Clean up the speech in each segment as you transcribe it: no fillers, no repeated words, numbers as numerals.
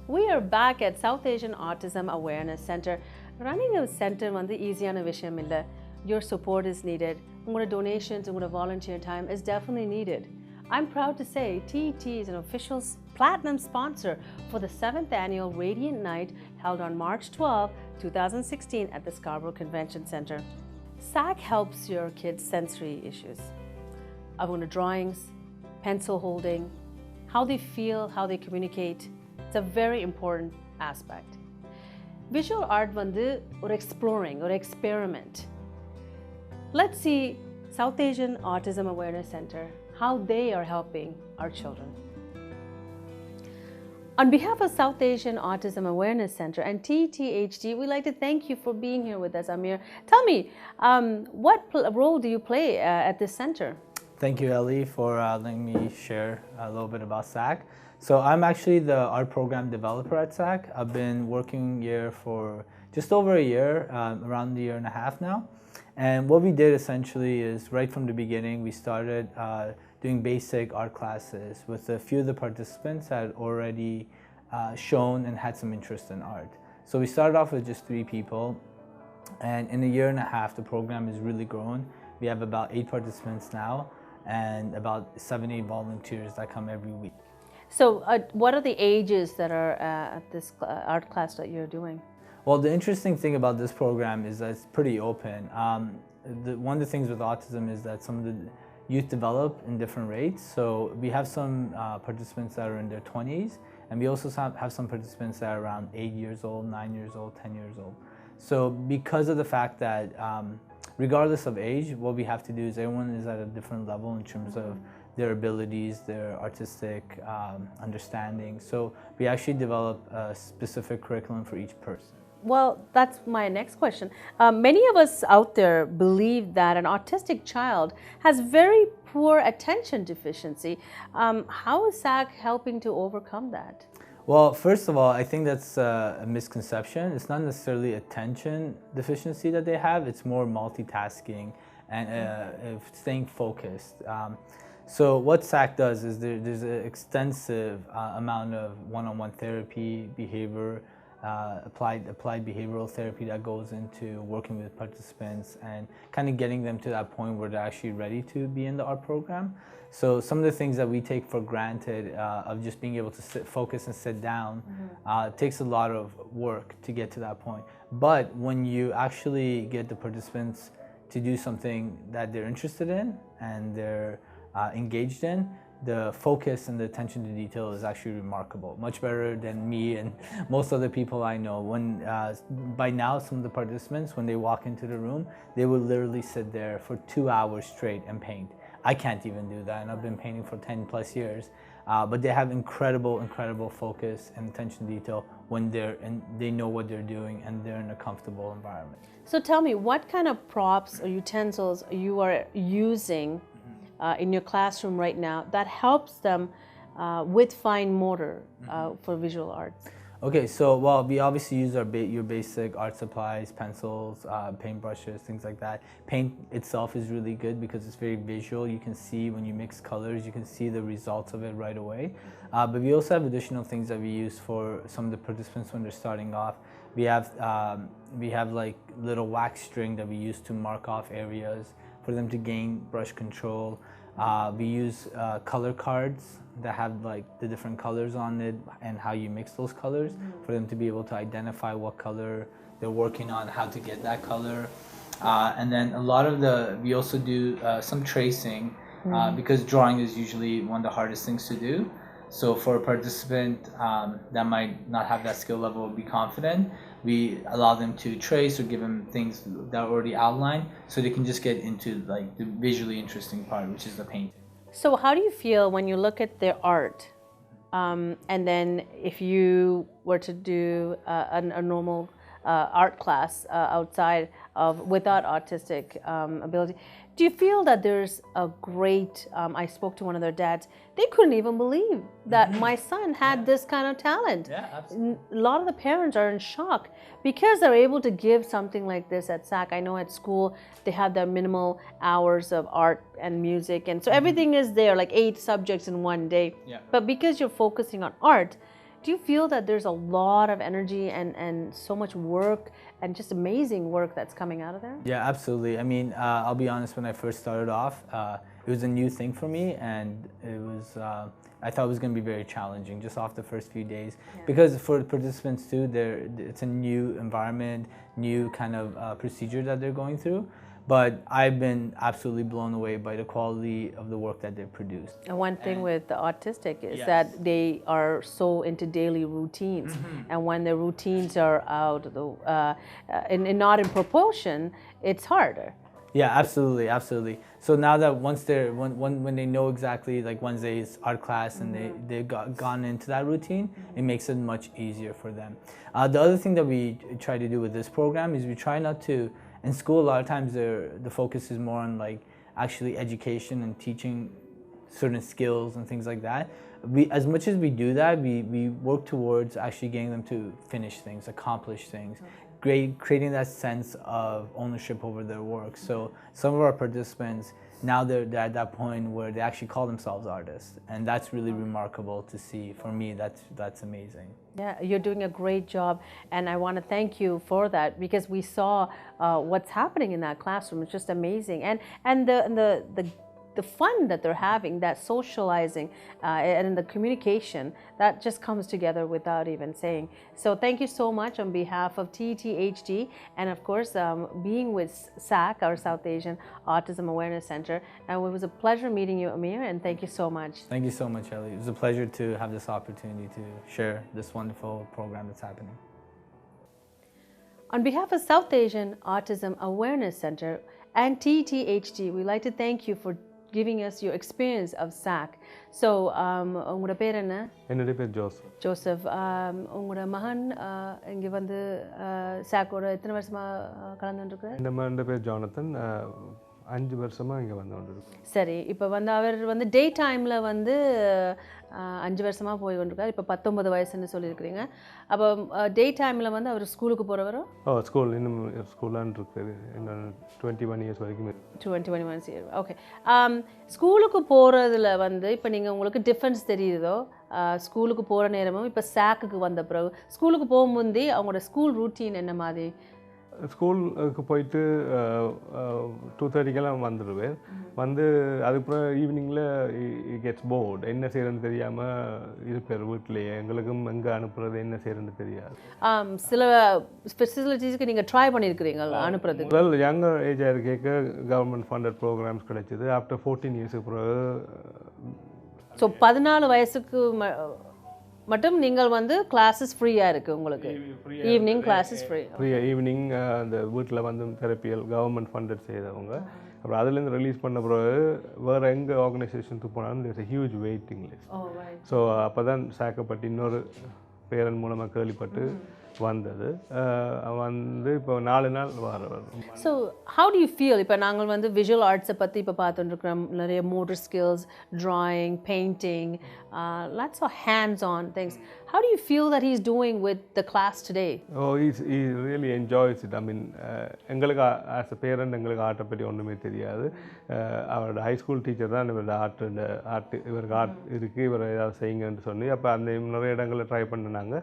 We are back at South Asian Autism Awareness Center. Running a center is easy. Your support is needed. Your donations, your volunteer time is definitely needed. I'm proud to say TET is an official platinum sponsor for the 7th annual Radiant Night held on March 12, 2016 at the Scarborough Convention Center. SAAAC helps your kids' sensory issues. Drawings, pencil holding, how they feel, how they communicate. It's a very important aspect. Visual art or exploring or experiment. Let's see South Asian Autism Awareness Center, how they are helping our children. On behalf of South Asian Autism Awareness Center and TET, we'd like to thank you for being here with us, Amir. Tell me, what role do you play at this center? Thank you, Ellie, for letting me share a little bit about SAAAC. So I'm actually the art program developer at SAAAC. I've been working here for just over a year, around a year and a half now. And what we did essentially is right from the beginning, we started doing basic art classes with a few of the participants that had already shown and had some interest in art. So we started off with just 3 people, and in a year and a half, the program has really grown. We have about 8 participants now and about 7-8 volunteers that come every week. So what are the ages that are at this art class that you're doing? Well, the interesting thing about this program is that it's pretty open. One of the things with autism is that some of the youth develop in different rates. So we have some participants that are in their 20s, and we also have some participants that are around 8 years old, 9 years old, 10 years old. So because of the fact that regardless of age, what we have to do is everyone is at a different level in terms of their abilities, their artistic understanding. So we actually develop a specific curriculum for each person. Well, that's my next question. Many of us out there believe that an autistic child has very poor attention deficiency. How is SAAAC helping to overcome that? Well, first of all, I think that's a misconception. It's not necessarily attention deficiency that they have, it's more multitasking and staying focused. So what SAAAC does is there's an extensive amount of one-on-one therapy, behavior, applied behavioral therapy that goes into working with participants and kind of getting them to that point where they're actually ready to be in the art program. So some of the things that we take for granted of just being able to focus and sit down takes a lot of work to get to that point. But when you actually get the participants to do something that they're interested in and they're engaged in, the focus and the attention to detail is actually remarkable, much better than me and most other people I know. When by now, some of the participants, when they walk into the room, they will literally sit there for 2 hours straight and paint. I can't even do that, and I've been painting for 10 plus years. But they have incredible focus and attention to detail when they know what they're doing and they're in a comfortable environment. So tell me, what kind of props or utensils you are using in your classroom right now that helps them with fine motor for visual arts? Okay, so well, we obviously use your basic art supplies, pencils, paint brushes, things like that. Paint itself is really good because it's very visual. You can see when you mix colors, you can see the results of it right away. But we also have additional things that we use for some of the participants when they're starting off. We have like little wax string that we use to mark off areas for them to gain brush control. We use color cards that have like the different colors on it and how you mix those colors for them to be able to identify what color they're working on, how to get that color. And then a lot of we also do some tracing because drawing is usually one of the hardest things to do. So for a participant that might not have that skill level or be confident, we allow them to trace or give them things that are already outlined so they can just get into like the visually interesting part, which is the painting. So how do you feel when you look at their art? And then if you were to do a normal art class outside of without autistic ability, do you feel that there's a great, I spoke to one of their dads, they couldn't even believe that my son had this kind of talent. Yeah, absolutely. A lot of the parents are in shock because they're able to give something like this at SAAAC. I know at school they have their minimal hours of art and music, and so everything is there, like 8 subjects in one day. Yeah. But because you're focusing on art, do you feel that there's a lot of energy and so much work and just amazing work that's coming out of there? Yeah, absolutely. I mean, I'll be honest, when I first started off, it was a new thing for me, and it was, I thought it was going to be very challenging just off the first few days. Yeah. Because for the participants too, it's a new environment, new kind of procedure that they're going through. But I've been absolutely blown away by the quality of the work that they've produced. And one thing with the autistic is Yes. that they are so into daily routines, and when their routines are out, and not in proportion, it's harder. Yeah, absolutely, absolutely. So now that once when they know exactly, like Wednesday's art class and they've gone into that routine, it makes it much easier for them. The other thing that we try to do with this program is we try not to. In school, a lot of times the focus is more on like actually education and teaching certain skills and things like that. As much as we do that, we work towards actually getting them to finish things, accomplish things, creating that sense of ownership over their work. So some of our participants, now they're at that point where they actually call themselves artists, and that's really remarkable to see. For me, that's amazing. Yeah, you're doing a great job, and I want to thank you for that, because we saw what's happening in that classroom. It's just amazing, and the fun that they're having, that socializing, and the communication, that just comes together without even saying. So thank you so much on behalf of TET, and of course being with SAAAC, our South Asian Autism Awareness Center. And it was a pleasure meeting you, Amir, and thank you so much. Thank you so much, Ellie. It was a pleasure to have this opportunity to share this wonderful program that's happening. On behalf of South Asian Autism Awareness Center and TET, we'd like to thank you for giving us your experience of SAAAC. So, உங்களோட பேர் என்ன? என்னோட பேர் Joseph. Joseph, உங்களோட மகன் இங்கே வந்து SAAACோட எத்தனை வருஷமா கலந்துருக்குறாரு? இந்த மகன் பேர் ஜானத்தன், 5 வருஷமா இங்கே வந்து கொண்டிருக்கோம். சரி, இப்போ வந்து அவர் வந்து டே டைமில் வந்து 5 வருஷமா போய் கொண்டிருக்காரு. இப்போ 19 வயசுன்னு சொல்லியிருக்கிறீங்க. அப்போ டே டைமில் வந்து அவர் ஸ்கூலுக்கு போகிறவரோ? ஸ்கூல் இன்னும் ஸ்கூலான் இருக்குது, இன்னும் 21 இயர்ஸ் வரைக்கும். 21 இயர்ஸ், ஓகே. ஸ்கூலுக்கு போகிறதுல வந்து இப்போ நீங்கள் உங்களுக்கு டிஃப்ரென்ஸ் தெரியுதோ ஸ்கூலுக்கு போகிற நேரமும் இப்போ SAAACக்கு வந்த பிறகு? ஸ்கூலுக்கு போகும்போது அவங்களோட ஸ்கூல் ரூட்டீன் என்ன மாதிரி? ஸ்கூலுக்கு போயிட்டு 2:30க்கெல்லாம் வந்துடுவேன். வந்து அதுக்கப்புறம் ஈவினிங்கில் கெட்ஸ் போர்ட், என்ன செய்யறதுன்னு தெரியாமல் இருப்பார் வீட்டிலேயே. எங்களுக்கும் எங்கே அனுப்புறது, என்ன செய்யறதுன்னு தெரியாது. சில ஃபெசிலிட்டிஸ்க்கு நீங்கள் ட்ரை பண்ணியிருக்கிறீங்களா அனுப்புறதுக்கு? வெல், யங்கர் ஏஜாக இருக்க கவர்மெண்ட் ஃபண்டட் ப்ரோக்ராம்ஸ் கிடைச்சிது. ஆஃப்டர் 14 இயர்ஸுக்கு பிறகு, ஸோ 14 வயசுக்கு மட்டும் நீங்கள் வந்து கிளாஸஸ் ஃப்ரீயாக இருக்குது உங்களுக்கு? ஈவினிங் கிளாஸஸ் ஃப்ரீயாக ஈவினிங் அந்த வீட்டில் வந்து தெரப்பியல் கவர்மெண்ட் ஃபண்டட் செய்தவங்க. அப்புறம் அதுலேருந்து ரிலீஸ் பண்ண பிறகு வேறு எங்கே ஆர்கனைசேஷனுக்கு போனாலும் there's a huge waiting list. So அப்போ தான் SAAAC பற்றி இன்னொரு பேரன் மூலமாக கேள்விப்பட்டு வந்தது. வந்து இப்போ 4 நாள் வரும். So how to you feel? இப்போ நாங்கள் வந்து விஷுவல் ஆர்ட்ஸை பற்றி இப்போ பார்த்துட்டுருக்கிறோம். நிறைய motor skills, drawing, painting, lots of hands-on things. How do you feel that he's doing with the class today? Oh, he really enjoys it. I mean, எங்களுக்கு as a parent எங்களுக்கு ஆர்ட்டை பற்றி ஒன்றுமே தெரியாது. அவரோட ஹைஸ்கூல் டீச்சர் தான் இவரோட art இவருக்கு art இருக்குது, இவர் ஏதாவது செய்யுங்கன்னு சொல்லி அப்போ அந்த நிறைய இடங்களில் ட்ரை பண்ணினாங்க.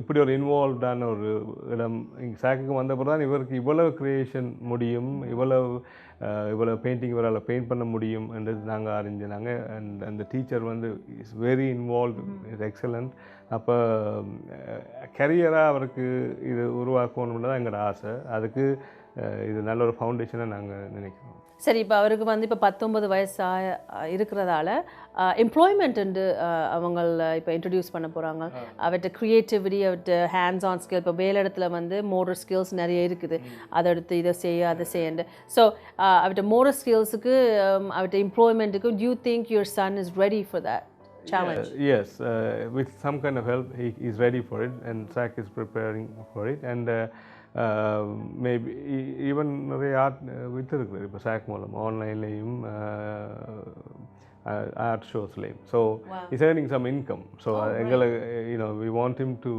இப்படி ஒரு இன்வால்வ்டான ஒரு இடம் சாக்குக்கு வந்தப்போ தான் இவருக்கு இவ்வளவு க்ரியேஷன் முடியும், இவ்வளோ பெயிண்டிங் இவரால் பெயிண்ட் பண்ண முடியும் என்றது நாங்கள் அறிஞ்சினாங்க. அண்ட் அந்த டீச்சர் வந்து is very involve, is excellent. அப்போ கரியராக அவருக்கு இது உருவாக்கணும்னு தான் எங்களோட ஆசை. அதுக்கு இது நல்ல ஒரு ஃபவுண்டேஷனாக நாங்கள் நினைக்கிறோம். சரி, இப்போ அவருக்கு வந்து இப்போ 19 வயசு இருக்கிறதால எம்ப்ளாய்மெண்ட்டு அவங்க இப்போ இன்ட்ரடியூஸ் பண்ண போகிறாங்க. அவர்கிட்ட க்ரியேட்டிவிட்டி, அவர்கிட்ட ஹேண்ட்ஸ் ஆன் ஸ்கில், இப்போ வேலை இடத்துல வந்து மோட்டர் ஸ்கில்ஸ் நிறைய இருக்குது. அதை எடுத்து இதை செய்ய அதை செய்யண்டு. ஸோ அவர்கிட்ட மோட்டர் ஸ்கில்ஸுக்கு அவர்கிட்ட எம்ப்ளாய்மெண்ட்டுக்கு you think your son is ready for that challenge? Yes, with some kind of help he is ready for it, and SAAAC is preparing for it. And maybe even நிறைய art விற்றுருக்குது இப்போ SAAAC மூலம் ஆன்லைன்லேயும் art ஷோஸ்லேயும். So is earning some income. So எங்களுக்கு we want him to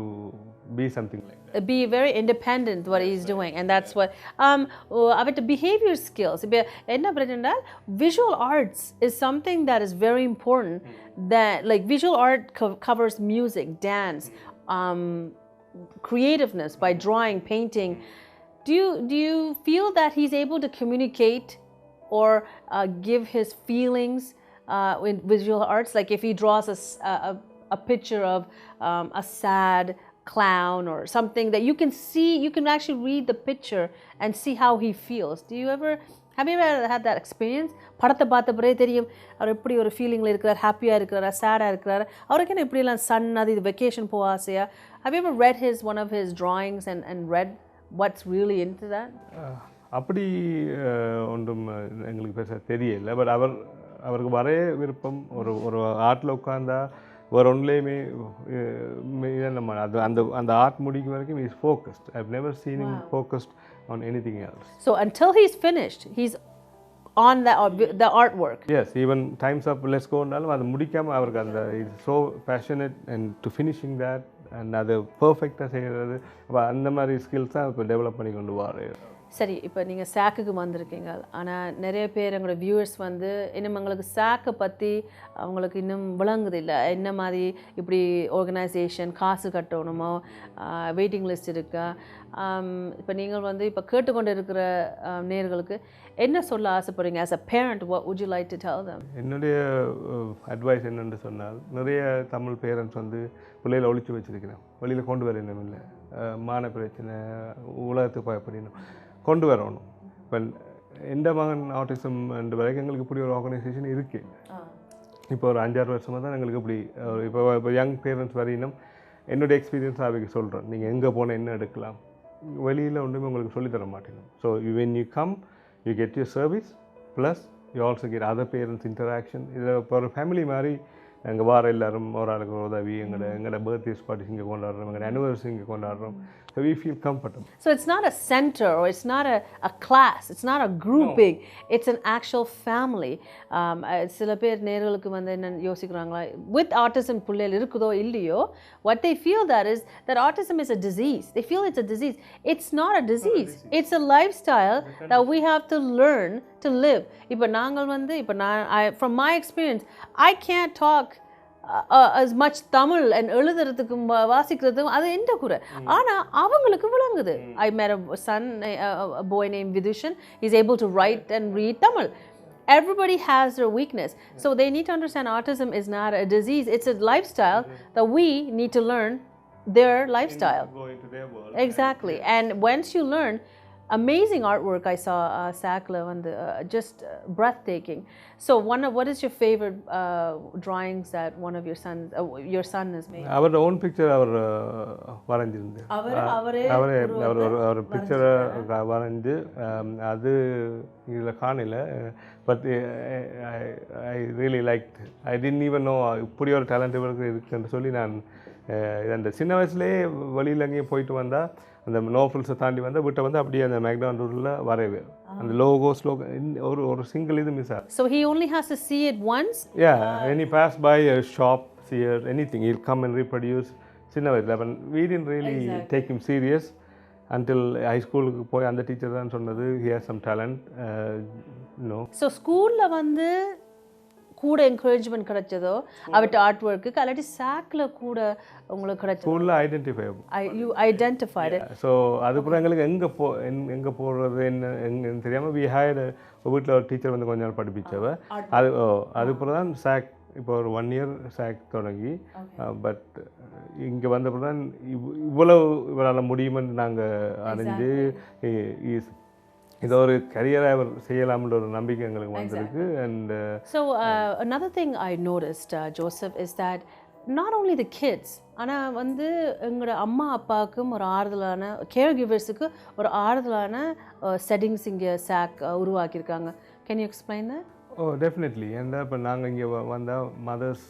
be something like that. Be very independent what he's doing, and that's what அவர்கிட்ட behavior skills. இப்போ என்ன பிரச்சனை, visual arts is something that is very important. That like visual art covers music, dance, creativeness by drawing, painting. Do you feel that he's able to communicate or give his feelings in visual arts? Like if he draws a picture of a sad clown or something that you can see, you can actually read the picture and see how he feels. Have you ever had that experience? படத்தை பார்த்த பிறகு தெரியும் அவர் எப்படி ஒரு ஃபீலிங்கில் இருக்கிறார், ஹாப்பியாக இருக்கிறாரா, சேடாக இருக்கிறார், அவருக்கு என்ன இப்படிலாம் சன் அது இது வெக்கேஷன் போக ஆசையா? Have you ever read one of his drawings and read what's really into that? அப்படி ஒன்றும் எங்களுக்கு பேச தெரியல. பட் அவருக்கு வரைய விருப்பம். ஒரு ஆர்ட்டில் உட்காந்தா வேறு ஒன்றுலேயுமே நம்ம அந்த ஆர்ட் முடிக்கும் வரைக்கும் is focused. I have never seen him focused on anything else. So until he's finished, he's on the artwork. Yes, even time's up, let's go னாலும் அது முடிக்காம அவருக்கு அந்த is so passionate and to finishing that and அது பெர்ஃபெக்ட்டா செய்யறது. அப்ப அந்த மாதிரி ஸ்கில்ஸ் தான் இப்போ டெவலப் பண்ணி கொண்டு வராரு. சரி, இப்போ நீங்கள் SAAACக்கு வந்திருக்கீங்க. ஆனால் நிறைய பேர் எங்களோட வியூவர்ஸ் வந்து இன்னும் எங்களுக்கு SAAACை பற்றி அவங்களுக்கு இன்னும் விளங்குது இல்லை. என்ன மாதிரி இப்படி ஆர்கனைசேஷன், காசு கட்டணுமோ, வெயிட்டிங் லிஸ்ட் இருக்கா? இப்போ நீங்கள் வந்து இப்போ கேட்டுக்கொண்டு இருக்கிற நேயர்களுக்கு என்ன சொல்ல ஆசைப்படுறீங்க? As a parent, what would you like to tell them? என்னுடைய அட்வைஸ் என்னென்று சொன்னால், நிறைய தமிழ் பேரண்ட்ஸ் வந்து பிள்ளைகளை ஒழிச்சு வச்சிருக்கிறேன், வெளியில் கொண்டு வரணும். இல்லை மான பிரச்சனை, உலகத்துக்கு பயப்படணும், கொண்டு வரணும். இப்போ எந்த மகன் ஆட்டிசம் என்ற வரைக்கும் எங்களுக்கு இப்படி ஒரு ஆர்கனைசேஷன் இருக்குது. இப்போ ஒரு 5-6 வருஷமாக தான் எங்களுக்கு இப்படி இப்போ யங் பேரண்ட்ஸ் வரையினும் என்னுடைய எக்ஸ்பீரியன்ஸ் அவைக்கு சொல்கிறேன். நீங்கள் எங்கே போனால் என்ன எடுக்கலாம், வெளியில் ஒன்றுமே உங்களுக்கு சொல்லித்தர மாட்டேங்க. So when you come, you get your service, plus you also get other parents interaction. இது இப்போ ஒரு ஃபேமிலி மாதிரி எங்கள் வார எல்லோரும் ஒரு ஆளுக்கு ஒரு உதவி, எங்களோட பர்த்டே பார்ட்டிஸ் இங்கே கொண்டாடுறோம், எங்களோட அனிவர்சரி இங்கே கொண்டாடுறோம். So we feel comfortable. So it's not a center or it's not a class, it's not a grouping, no. It's an actual family. சில பேர் நேர்களுக்கு வந்து என்ன யோசிக்கிறாங்களா, with autism புள்ளைகள் இருக்குதோ இல்லையோ, what they feel that autism is a disease. They feel it's a disease. It's not a disease. It's a lifestyle that we have to learn to live. இப்போ நாங்கள் வந்து இப்போ from my experience, I can't talk as much Tamil and எழுதுறதுக்கும் வாசிக்கிறதுக்கும் அது எந்த குறை. ஆனால் அவங்களுக்கு விளங்குது. I met a boy named Vidushan. He's able to write and read Tamil. Everybody has their weakness. So they need to understand autism is not a disease. It's a lifestyle that we need to learn their lifestyle. Go into their world. Exactly. And once you learn, amazing artwork I saw SAAACல வந்து just breathtaking. So what is your favorite drawings that one of your son has made? Our own picture அவர் வரைஞ்சிருந்தார். அவர் picture வரைஞ்சு அது இதில் காணல. But I really like. I didn't even know இப்படி ஒரு டேலண்ட் இவருக்கு இருக்குன்னு சொல்லி நான் அந்த சின்ன வயசுலேயே வெளியில் அங்கேயும் போயிட்டு வந்தால் அந்த நோஃபல்ஸை தாண்டி வந்து விட்ட வந்து அப்படியே அந்த மேக்டானல்டில் வரவே அந்த ஒரு சிங்கிள் இது மிஸ் ஆகும். So he only has to see it once? Yeah, when he passed by a shop, see anything, he'll come and reproduce. சின்ன வயசில் அப்போ we didn't really take him serious until high schoolக்கு போய் அந்த teacher தான் சொன்னது he has some talent. So ஸ்கூலில் வந்து கூட என்கரேஜ்மெண்ட் கிடைச்சதோ அவட்ட ஆர்ட் ஒர்க்கு அல்லாட்டி சாக்ல கூட உங்களுக்கு கிடைச்சது ஸ்கூலில் ஐடென்டிஃபை யூ ஐடென்டிஃபைடு ஸோ அதுக்கப்புறம் எங்களுக்கு எங்கே போடுறது என்னன்னு தெரியாமல் வி ஹேட் வீட்டில் ஒரு டீச்சர் வந்து கொஞ்ச நாள் படிப்பிச்சவ அதுக்கப்புறம் தான் சாக் இப்போ ஒரு 1 இயர் சாக் தொடங்கி பட் இங்கே வந்தப்போ தான் இவ்வளவு இவரால் முடியுமென்னு நாங்கள் அறிஞ்சு இது ஒரு கரியராக அவர் செய்யலாம்ன்ற ஒரு நம்பிக்கை எங்களுக்கு வந்திருக்கு and so another thing I noticed Joseph is that not only the kids ஆனால் வந்து எங்களோட அம்மா அப்பாவுக்கும் ஒரு ஆறுதலான கேர் கிவர்ஸுக்கு ஒரு ஆறுதலான செட்டிங்ஸ் இங்கே சாக் உருவாக்கியிருக்காங்க. Can you explain that? Definitely. ஏன்னா இப்போ நாங்கள் இங்கே வந்தால் மதர்ஸ்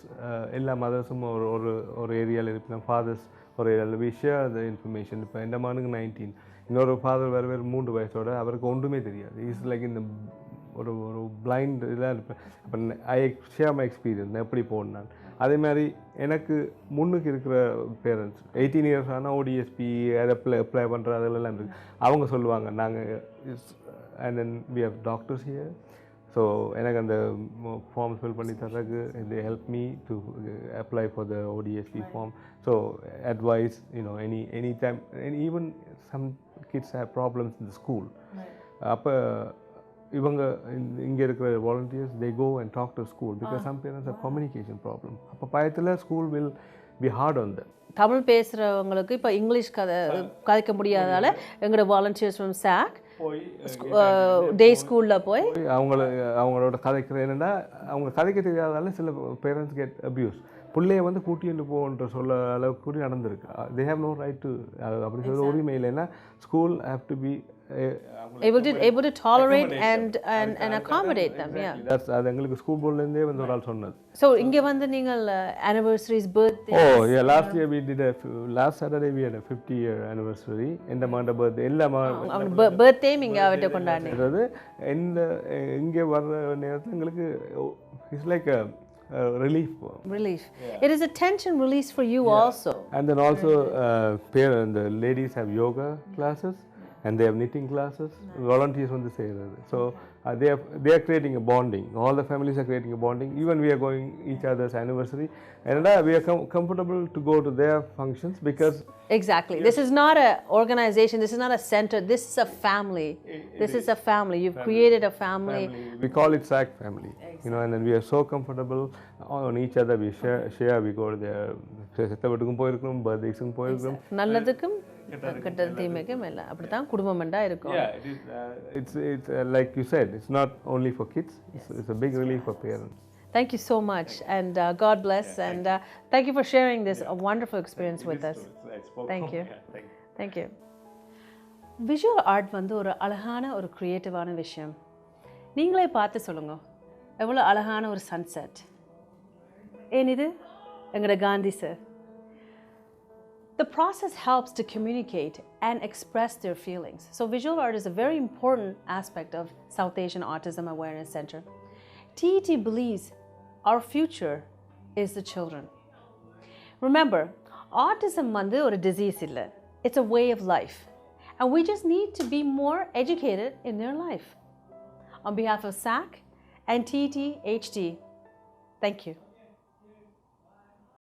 எல்லா மதர்ஸும் ஒரு ஏரியாவில் இருப்போம், ஃபாதர்ஸ் ஒரு ஏரியாவில் வி ஷேர் த இன்ஃபர்மேஷன். இப்போ இந்த மகனுக்கு 19, இன்னொரு ஃபாதர் வேறு 3 வயசோட அவருக்கு ஒன்றுமே தெரியாது. இஸ் லைக் இந்த ஒரு பிளைண்ட் இதெல்லாம் இருப்பேன். அப்போ ஐ ஷேர் மை எக்ஸ்பீரியன்ஸ் நான் எப்படி போனேன். அதே மாதிரி எனக்கு முன்னுக்கு இருக்கிற பேரண்ட்ஸ் 18 இயர்ஸ் ஆனால் ஓடிஎஸ்பி அதை அப்ளை பண்ணுற அதெல்லாம் இருக்குது. அவங்க சொல்லுவாங்க நாங்கள் and then we have doctors here. So எனக்கு அந்த ஃபார்ம்ஸ் ஃபில் பண்ணி தர்றதுக்கு they help me to apply for the ODSP form. So advice, any time, and even some kids have problems in the school. அப்போ இவங்க இங்கே இருக்கிற volunteers they go and talk to school because some parents have communication problem. அப்போ பயத்தில் school will be hard on them. Tamil பேசுகிறவங்களுக்கு இப்போ English கதைக்க முடியாதால எங்களோட volunteers from chalk டே ஸ்கூலில் போய் அவங்களோட கதைக்கிற என்னென்னா அவங்க கதைக்க தெரியாதால சில பேரண்ட்ஸ் கெட் அப்யூஸ். பிள்ளைய வந்து கூட்டிட்டு போன்ற சொல்ல அளவுக்கு கூட நடந்திருக்கு. They have no right to அப்படி சொல்ல உரிமை இல்லைன்னா school have to be able to tolerate and accommodate them. Yeah, that's அது எங்களுக்கு ஸ்கூல் போர்ட்லேருந்தே வந்து ஒரு ஆள் சொன்னது. So இங்க வந்து நீங்கள் anniversaries, birthdays. Oh yeah, last year we did last Saturday we had a 50-year anniversary. இந்த மாண்ட birthday எல்லா birthday இங்க அவட்ட கொண்டாடுறது. இந்த இங்க வர்ற நேரத்துல எங்களுக்கு it's like a relief. It is a tension release for you also. And then also the ladies have yoga classes and they have knitting classes. Volunteers வந்து செய்கிறது. So they are creating a bonding. All the families are creating a bonding. Even we are going each other's anniversary and we are comfortable to go to their functions because exactly. This is not a organization, this is not a center, this is a family. This is a family. You've created a family. We call it SAAAC family. And then we are so comfortable on each other. We share, we go to their செத்தவட்டுக்கும் போயிருக்கோம், பர்த்டேஸுக்கும் போயிருக்கோம், நல்லதுக்கும் கெட்ட தீமைக்கும் எல்லாம் அப்படிதான் குடும்பம்ண்டா இருக்கும். It's like you said, it's not only for kids, it's a big relief for parents. Thank you so much and God bless and thank you for sharing this wonderful experience with us. Thank you. Thank you. Visual art வந்து ஒரு அழகான ஒரு கிரியேட்டிவான விஷயம். நீங்களே பார்த்து சொல்லுங்க எவ்வளோ அழகான ஒரு சன்செட். ஏனிது எங்கட Gandhi sir. The process helps to communicate and express their feelings. So visual art is a very important aspect of South Asian Autism Awareness Center. TET believes our future is the children. Remember, autism வந்து ஒரு disease இல்ல. It's a way of life. And we just need to be more educated in their life. On behalf of SAAAC and TET HD, thank you.